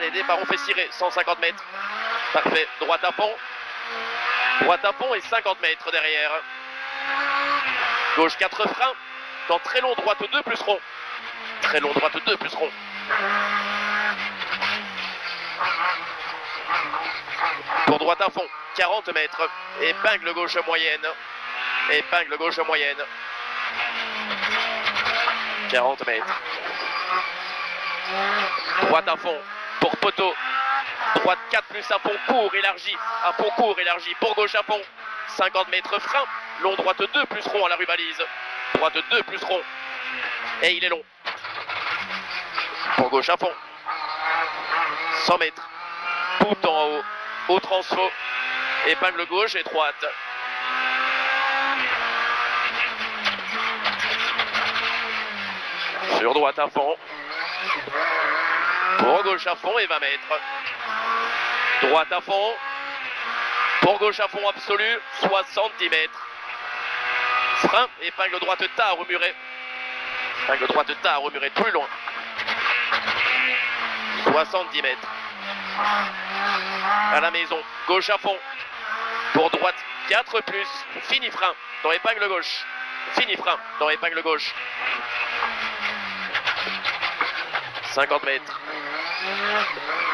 Allez, départ, on fait cirer, 150 mètres. Parfait, droite à fond. Droite à fond et 50 mètres derrière. Gauche 4 freins. Dans très long, droite 2 plus rond. Très long, droite 2 plus rond. Pour droite à fond, 40 mètres. Épingle gauche moyenne. Épingle gauche moyenne. 40 mètres. Droite à fond pour poteau. Droite 4 plus à fond court élargi. À fond court élargi pour gauche à fond. 50 mètres frein. Long droite 2 plus rond à la rue balise. Droite 2 plus rond. Et il est long. Pour gauche à fond. 100 mètres. Tout en haut. Au transfo. Épingle gauche et droite. Sur droite à fond. Pour gauche à fond et 20 mètres. Droite à fond. Pour gauche à fond absolu, 70 mètres. Frein, épingle droite tard au muret. Épingle droite tard au muret, plus loin. 70 mètres. À la maison, gauche à fond. Pour droite, 4 plus. Fini frein, dans épingle gauche. Fini frein, dans épingle gauche. 50 mètres.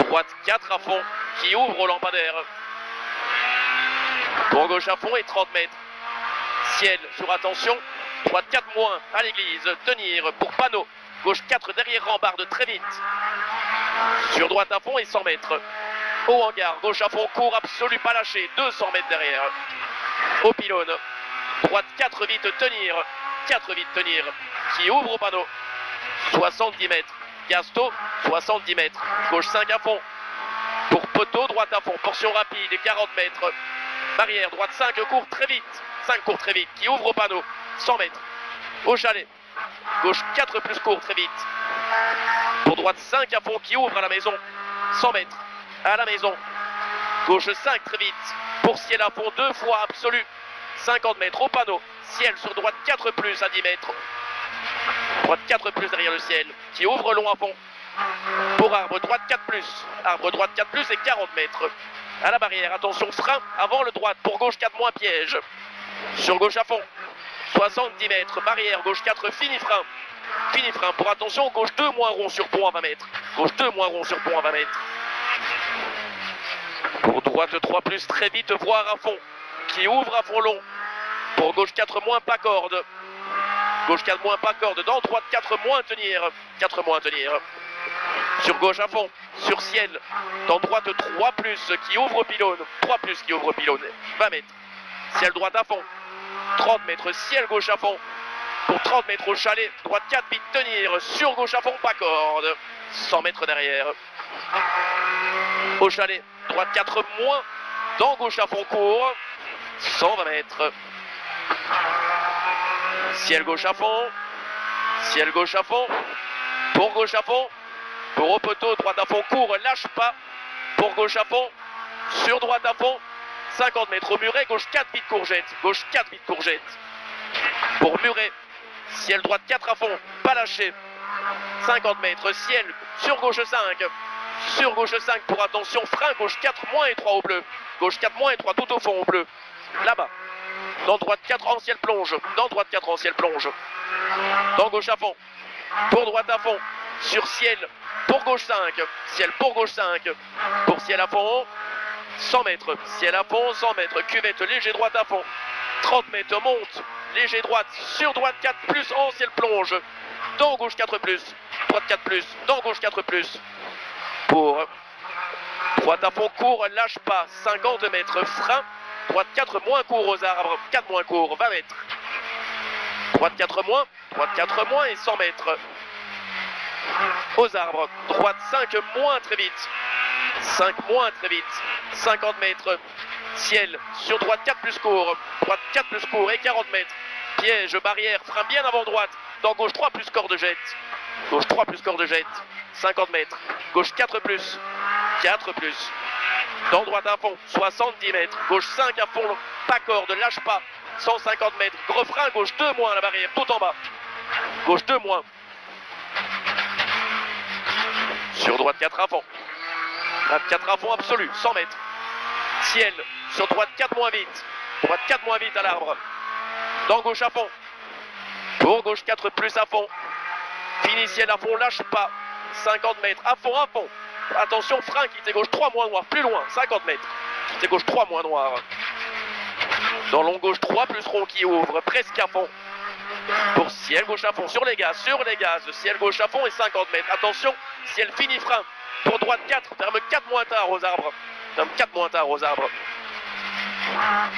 Droite 4 à fond, qui ouvre au lampadaire. Pour gauche à fond et 30 mètres. Ciel sur attention. Droite 4 moins à l'église. Tenir pour panneau. Gauche 4 derrière rambarde très vite. Sur droite à fond et 100 mètres. Au hangar. Gauche à fond court absolu pas lâché. 200 mètres derrière. Au pylône. Droite 4 vite tenir. 4 vite tenir. Qui ouvre au panneau. 70 mètres. Gasto. 70 mètres. Gauche 5 à fond. Pour poteau. Droite à fond. Portion rapide. 40 mètres. Barrière, droite 5 court très vite. 5 court très vite, qui ouvre au panneau. 100 mètres. Au chalet. Gauche 4 plus court très vite. Pour droite 5 à fond, qui ouvre à la maison. 100 mètres. À la maison. Gauche 5 très vite. Pour ciel à fond, 2 fois absolu. 50 mètres au panneau. Ciel sur droite 4 plus à 10 mètres. Droite 4 plus derrière le ciel. Qui ouvre long à fond. Pour arbre, droite 4 plus. Arbre, droite 4 plus et 40 mètres. À la barrière, attention, frein avant le droite, pour gauche 4 moins piège. Sur gauche à fond, 70 mètres, barrière, gauche 4, fini frein. Fini frein, pour attention, gauche 2 moins rond sur pont à 20 mètres. Gauche 2 moins rond sur pont à 20 mètres. Pour droite 3 plus, très vite, voire à fond. Qui ouvre à fond long. Pour gauche 4 moins, pas corde. Gauche 4 moins, pas corde. Dans droite 4 moins, tenir. 4 moins, tenir. Sur gauche à fond, sur ciel, dans droite 3 plus qui ouvre au pylône, 3 plus qui ouvre au pylône, 20 mètres, ciel droite à fond, 30 mètres, ciel gauche à fond, pour 30 mètres au chalet, droite 4 vite tenir, sur gauche à fond, pas corde, 100 mètres derrière, au chalet, droite 4 moins, dans gauche à fond court, 120 mètres, ciel gauche à fond, pour gauche à fond, pour au poteau, droite à fond court, lâche pas. Pour gauche à fond, sur droite à fond, 50 mètres au muret, gauche 4 vite courgette. Gauche 4 vite courgette. Pour muret, ciel droite 4 à fond, pas lâché. 50 mètres, ciel sur gauche 5. Sur gauche 5 pour attention, frein, gauche 4 moins et 3 au bleu. Gauche 4 moins et 3 tout au fond au bleu. Là-bas. Dans droite 4 en ciel plonge. Dans droite 4 en ciel plonge. Dans gauche à fond. Pour droite à fond. Sur ciel. Pour gauche 5, ciel pour gauche 5, pour ciel à fond, 100 mètres, ciel à fond, 100 mètres, cuvette léger droite à fond, 30 mètres monte, léger droite, sur droite 4 plus, en ciel plonge, dans gauche 4 plus, droite 4 plus, dans gauche 4 plus, pour droite à fond court, lâche pas, 50 mètres, frein, droite 4 moins court aux arbres, 4 moins court, 20 mètres, droite 4 moins et 100 mètres. Aux arbres, droite 5 moins très vite, 5 moins très vite, 50 mètres, ciel, sur droite 4 plus court et 40 mètres, piège, barrière, frein bien avant droite, dans gauche 3 plus corde jette, gauche 3 plus corde jette, 50 mètres, gauche 4 plus, dans droite à fond, 70 mètres, gauche 5 à fond, pas corde, lâche pas, 150 mètres, gros frein, gauche 2 moins à la barrière, tout en bas, gauche 2 moins. Sur droite 4 à fond. 24 à fond absolu, 100 mètres. Ciel, sur droite 4 moins vite. Droite 4 moins vite à l'arbre. Dans gauche à fond. Pour gauche 4 plus à fond. Fini ciel à fond, lâche pas. 50 mètres, à fond, à fond. Attention, frein, quitte gauche 3 moins noir, plus loin, 50 mètres. Quitte gauche 3 moins noir. Dans long gauche 3 plus rond qui ouvre, presque à fond. Pour ciel gauche à fond, sur les gaz, ciel gauche à fond et 50 mètres. Attention, ciel fini frein. Pour droite 4, ferme 4 moins tard aux arbres. Ferme 4 moins tard aux arbres.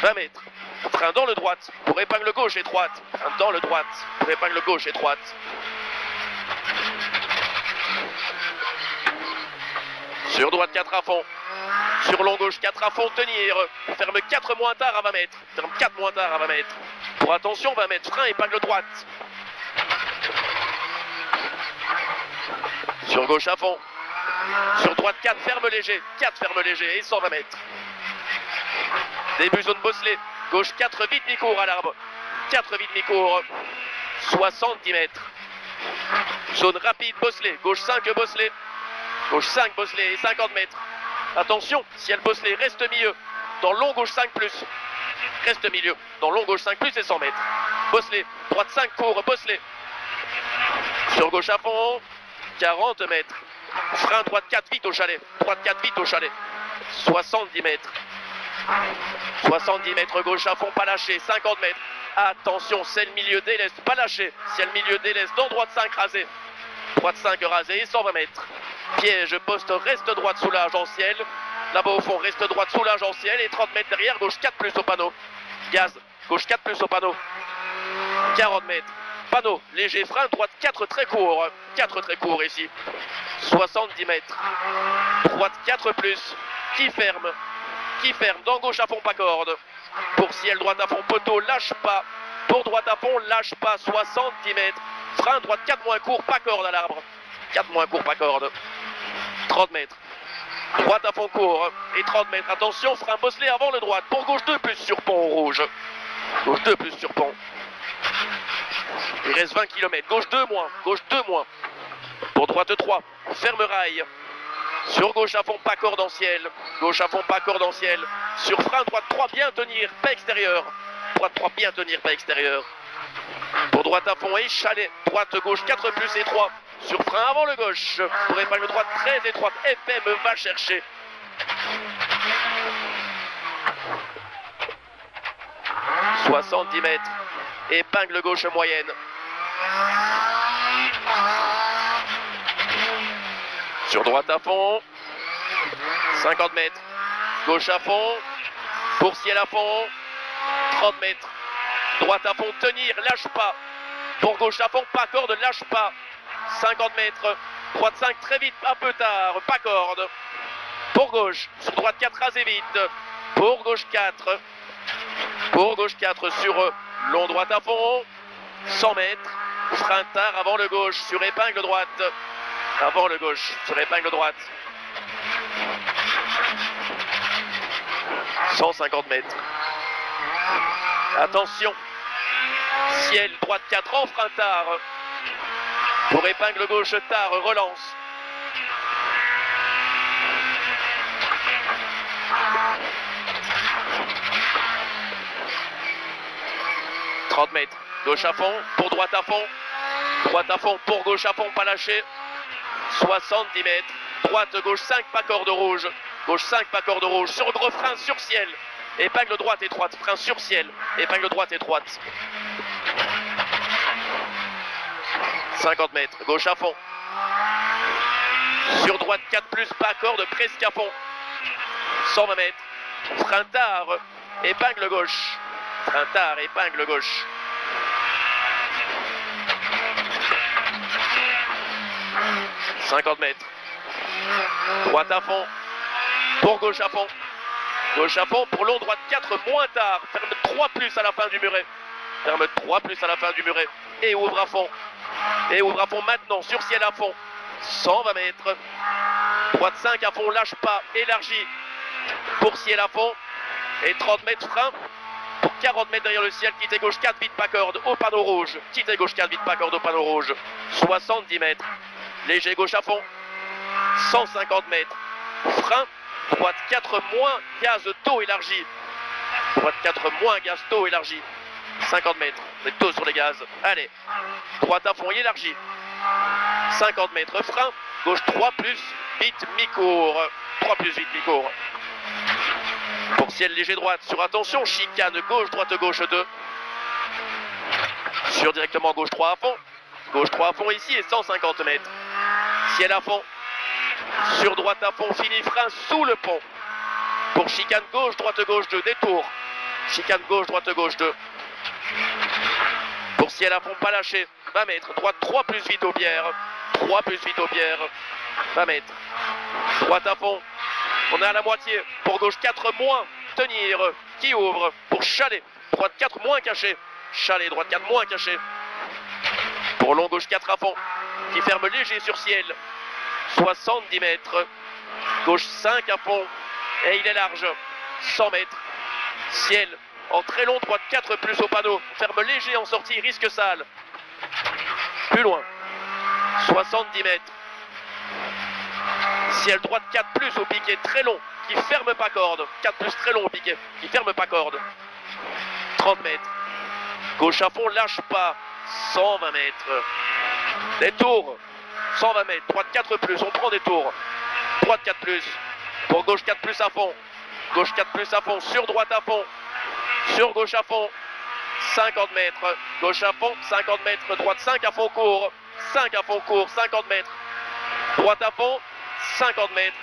20 mètres. Frein dans le droite, pour épingle gauche étroite. Frein dans le droite, pour épingle gauche étroite. Sur droite 4 à fond. Sur long gauche 4 à fond, tenir. Ferme 4 moins tard à 20 mètres. Ferme 4 moins tard à 20 mètres. Pour attention, 20 mètres. Frein, épingle droite. Sur gauche à fond. Sur droite 4, ferme léger. 4 ferme léger et 120 mètres. Début zone bosselée. Gauche 4, vite mi-court à l'arbre. 4 vite mi-court. 70 mètres. Zone rapide bosselée. Gauche 5 bosselée. Gauche 5 bosselée et 50 mètres. Attention, ciel bosselé, reste milieu. Dans long gauche 5 plus. Reste milieu. Dans long gauche 5 plus et 100 mètres. Bosselé. Droite 5 court, bosselé. Sur gauche à fond. 40 mètres. Frein droite 4 vite au chalet. Droite 4 vite au chalet. 70 mètres. 70 mètres gauche à fond, pas lâché. 50 mètres. Attention, c'est le milieu déleste, pas lâché. C'est le milieu déleste, dans droite 5 rasé. Droite 5 rasé et 120 mètres. Piège, poste, reste droite, soulage en ciel. Là-bas au fond, reste droite, soulage en ciel. Et 30 mètres derrière, gauche 4 plus au panneau. Gaz, gauche 4 plus au panneau. 40 mètres. Panneau, léger frein, droite 4 très court. 4 très court ici. 70 mètres. Droite 4 plus. Qui ferme. Qui ferme. Dans gauche à fond, pas corde. Pour ciel, droite à fond, poteau, lâche pas. Pour droite à fond, lâche pas. 70 mètres. Frein, droite 4 moins court, pas corde à l'arbre. 4 moins court, pas corde. 30 mètres. Droite à fond court. Et 30 mètres. Attention, frein bosselé avant le droite. Pour gauche 2 plus sur pont rouge. Gauche 2 plus sur pont. Il reste 20 km. Gauche 2 moins. Gauche 2 moins. Pour droite 3. Ferme rail. Sur gauche à fond, pas corde en ciel. Gauche à fond, pas corde en ciel. Sur frein, droite 3, bien tenir, pas extérieur. Droite 3, bien tenir, pas extérieur. Pour droite à fond et chalet. Droite gauche 4 plus et 3. Sur frein avant le gauche. Pour épingle droite très étroite. FM va chercher. « 70 mètres. Épingle gauche moyenne. Sur droite à fond. 50 mètres. Gauche à fond. Pour ciel à fond. 30 mètres. Droite à fond, tenir, lâche pas. Pour gauche à fond, pas corde, lâche pas. 50 mètres. Droite 5, très vite, un peu tard, pas corde. Pour gauche, sur droite 4, rasé vite. Pour gauche 4. Pour gauche 4 sur long droite à fond. 100 mètres. Frein tard avant le gauche sur épingle droite. Avant le gauche sur épingle droite. 150 mètres. Attention. Ciel droite 4 en frein tard. Pour épingle gauche tard, relance. « 30 mètres. Gauche à fond. Pour droite à fond. Droite à fond. Pour gauche à fond. Pas lâché. 70 mètres. Droite, gauche 5, pas corde rouge. Gauche 5, pas corde rouge. Sur gros frein sur ciel. Épingle droite étroite. Frein sur ciel. Épingle droite étroite. 50 mètres. Gauche à fond. Sur droite 4 plus, pas corde, presque à fond. 120 mètres. Frein tard. Épingle gauche. Frein tard, épingle gauche. « 50 mètres. Droite à fond. Pour gauche à fond. Gauche à fond. Pour long, droite 4, moins tard. Ferme 3 plus à la fin du muret. Ferme 3 plus à la fin du muret. Et ouvre à fond. Et ouvre à fond maintenant. Sur ciel à fond. 120 mètres. Droite 5 à fond. Lâche pas. Élargie. Pour ciel à fond. Et 30 mètres frein. Pour 40 mètres derrière le ciel. Quitte gauche 4 vite pas corde. Au panneau rouge. Quitte gauche 4 vite pas corde au panneau rouge. 70 mètres. Léger gauche à fond. 150 mètres. frein, droite 4 moins, gaz taux élargi. Droite 4 moins, gaz taux élargi. 50 mètres, on est tôt sur les gaz. Allez, droite à fond élargie. 50 mètres, frein, gauche 3 plus, vite mi-court. 3 plus vite mi-court. Pour ciel léger droite, sur attention, chicane gauche, droite gauche 2. Sur directement gauche 3 à fond. Gauche 3 à fond ici et 150 mètres. Ciel à fond. Sur droite à fond, fini frein sous le pont. Pour chicane gauche, droite gauche 2, détour. Chicane gauche, droite gauche 2. Pour ciel à fond, pas lâché. 20 mètres, droite 3 plus vite au bière. 3 plus vite au bière. 20 mètres. Droite à fond. On est à la moitié. Pour gauche 4 moins, tenir. Qui ouvre pour chalet. Droite 4 moins caché. Chalet, droite 4 moins caché. Pour long gauche 4 à fond. Qui ferme léger sur ciel. 70 mètres. Gauche 5 à fond. Et il est large. 100 mètres. Ciel. En très long, droite 4 plus au panneau. Ferme léger en sortie, risque sale. Plus loin. 70 mètres. Ciel droite 4 plus au piquet, très long, qui ferme pas corde. 4 plus très long au piquet, qui ferme pas corde. 30 mètres. Gauche à fond, lâche pas. 120 mètres. Détour. 120 mètres. Droite 4 plus, on prend des tours. Droite 4 plus. Pour gauche 4 plus à fond. Gauche 4 plus à fond, sur droite à fond. Sur gauche à fond, 50 mètres. Gauche à fond, 50 mètres. Droite 5 à fond court. 5 à fond court, 50 mètres. Droite à fond, 50 mètres.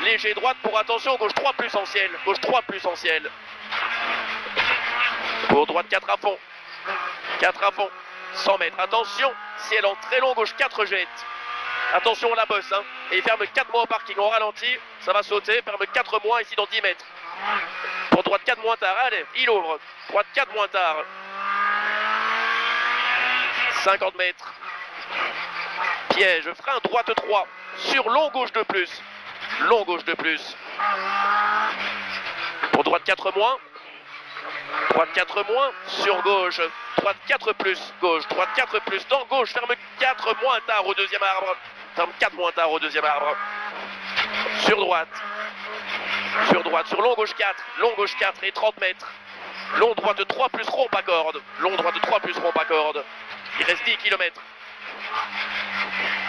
Léger droite pour attention, gauche 3 plus en ciel. Gauche 3 plus en ciel. Pour droite 4 à fond. 4 à fond, 100 mètres. Attention, ciel en très long, gauche 4 jette. Attention, on la bosse. Hein. Et il ferme 4 mois au parking. On ralentit, ça va sauter. Ferme 4 mois ici dans 10 mètres. Pour droite 4 moins tard, allez, il ouvre. Droite 4 moins tard. 50 mètres. Piège, frein, droite 3. Sur long gauche 2 plus. Long gauche 2 plus. Pour droite 4 moins. Droite 4 moins. Sur gauche. Droite 4 plus. Gauche. Droite 4 plus. Dans gauche. Ferme 4 moins tard au deuxième arbre. Ferme 4 moins tard au deuxième arbre. Sur droite. Sur droite. Sur long gauche 4. Long gauche 4 et 30 mètres. Long droite 3 plus rompe à corde. Long droite 3 plus rompe à corde. Il reste 10 km.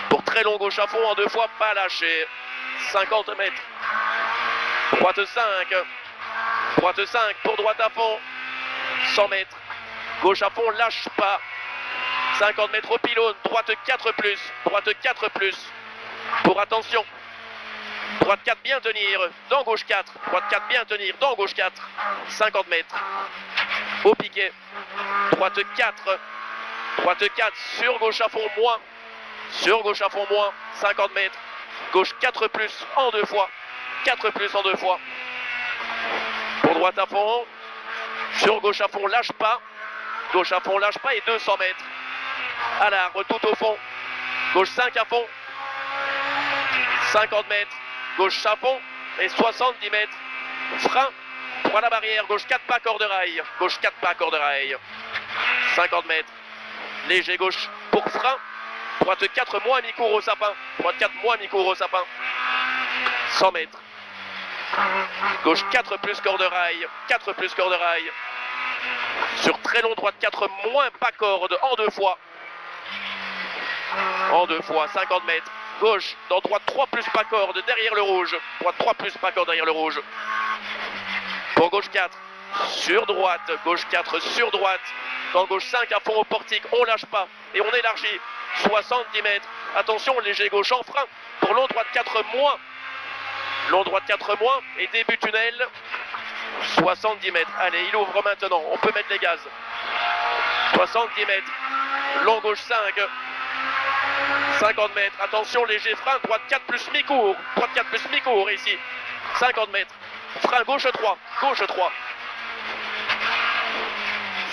Pour très long gauche à fond en 2 fois, pas lâché. 50 mètres. Droite 5. Droite 5 pour droite à fond. 100 mètres. Gauche à fond, lâche pas. 50 mètres au pylône. Droite 4 plus. Droite 4 plus. Pour attention. Droite 4 bien tenir. Dans gauche 4. Droite 4 bien tenir. Dans gauche 4. 50 mètres. Au piquet. Droite 4. Droite 4 sur gauche à fond moins. Sur gauche à fond moins. 50 mètres. Gauche 4 plus en 2 fois. 4 plus en 2 fois. Pour droite à fond. Sur gauche à fond, lâche pas. Gauche à fond, lâche pas et 200 mètres. À l'arbre, tout au fond. Gauche 5 à fond. 50 mètres. Gauche à fond et 70 mètres. Frein. Droit à la barrière. Gauche 4 pas, corde rail. Gauche 4 pas, corde rail. 50 mètres. Léger gauche pour frein. Droite 4 moins mi-court au sapin. Droite 4 moins mi-court au sapin. 100 mètres. Gauche 4 plus corde rail. 4 plus corde rail. Sur très long, droite 4 moins pas corde en 2 fois. En 2 fois, 50 mètres. Gauche, dans droite 3 plus pas corde derrière le rouge. Droite 3 plus pas corde derrière le rouge. Pour gauche 4, sur droite. Gauche 4 sur droite. Dans gauche 5 à fond au portique, on lâche pas. Et on élargit. 70 mètres. Attention, léger gauche en frein. Pour long droite 4 moins. Long droite 4 moins. Et début tunnel. 70 mètres. Allez, il ouvre maintenant. On peut mettre les gaz. 70 mètres. Long gauche 5. 50 mètres. Attention, léger frein. Droite 4 plus mi-court. Droite 4 plus mi-court ici. 50 mètres. Frein gauche 3. Gauche 3.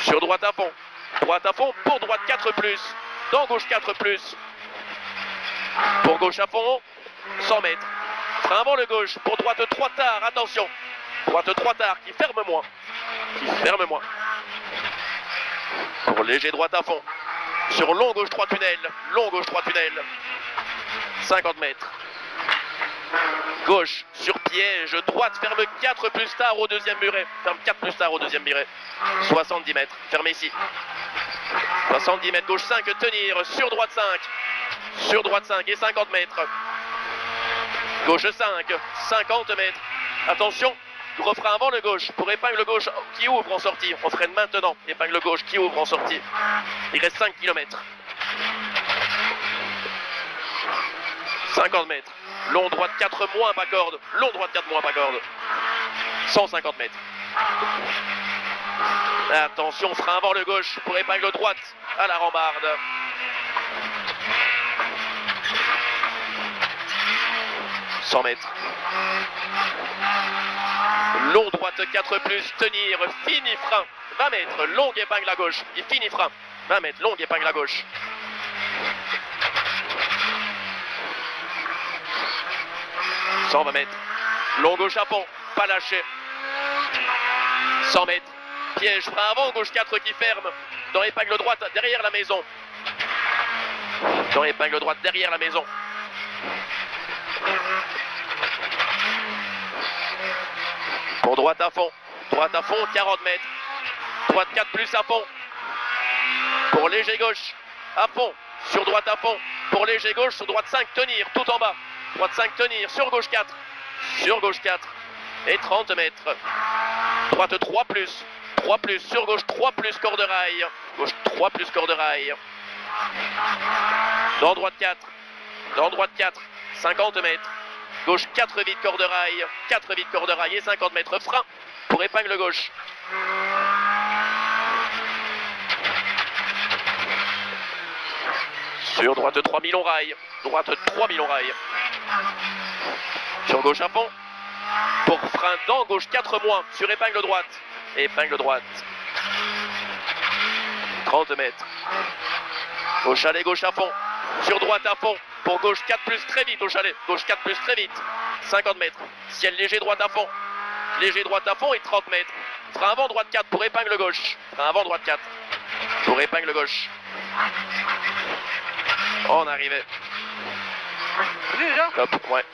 Sur droite à fond. Droite à fond pour droite 4 plus. Dans gauche 4 plus. Pour gauche à fond. 100 mètres. Frein avant le gauche. Pour droite 3 tard. Attention. Droite 3 tard qui ferme moins. Qui ferme moins. Pour léger droite à fond. Sur long gauche 3 tunnel. Long gauche 3 tunnel. 50 mètres. Gauche, sur piège, droite, ferme 4 plus tard au deuxième muret. Ferme 4 plus tard au deuxième muret. 70 mètres, fermez ici. 70 mètres, gauche 5, tenir, sur droite 5. Sur droite 5 et 50 mètres. Gauche 5, 50 mètres. Attention, refrain avant le gauche, pour épingle gauche qui ouvre en sortie. On freine maintenant, épingle gauche qui ouvre en sortie. Il reste 5 km. 50 mètres. Long droite 4 moins pas corde. Long droite 4 moins pas corde. 150 mètres. Attention, frein avant le gauche pour épingle droite à la rambarde. 100 mètres. Long droite 4 plus, tenir, fini frein. 20 mètres, longue épingle à gauche. Il finit frein. 20 mètres, longue épingle à gauche. 120 mètres. Long gauche à fond, pas lâché. 100 mètres. Piège, frein avant, gauche 4 qui ferme. Dans épingle droite, derrière la maison. Dans épingle droite, derrière la maison. Pour droite à fond, 40 mètres. Droite 4 plus à fond. Pour léger gauche, à fond. Sur droite à fond. Pour léger gauche, sur droite 5, tenir, tout en bas. Droite 5, tenir, sur gauche 4. Sur gauche 4. Et 30 mètres. Droite 3 plus. 3 plus, sur gauche 3 plus, corde rail. Gauche 3 plus, corde rail. Dans droite 4. Dans droite 4. 50 mètres. Gauche 4 vite, corde rail. 4 vite, corde rail et 50 mètres. Frein pour épingle gauche. Sur droite 3000 on rail. Droite 3000 on rail. Sur gauche à fond. Pour frein dans gauche 4 moins. Sur épingle droite. Épingle droite. 30 mètres. Au chalet gauche à fond. Sur droite à fond. Pour gauche 4 plus très vite au chalet. Gauche 4 plus très vite. 50 mètres. Ciel léger droite à fond. Léger droite à fond et 30 mètres. Frein avant droite 4 pour épingle gauche. Frein avant droite 4. Pour épingle gauche. On arrivait. Déjà ? Hop, ouais.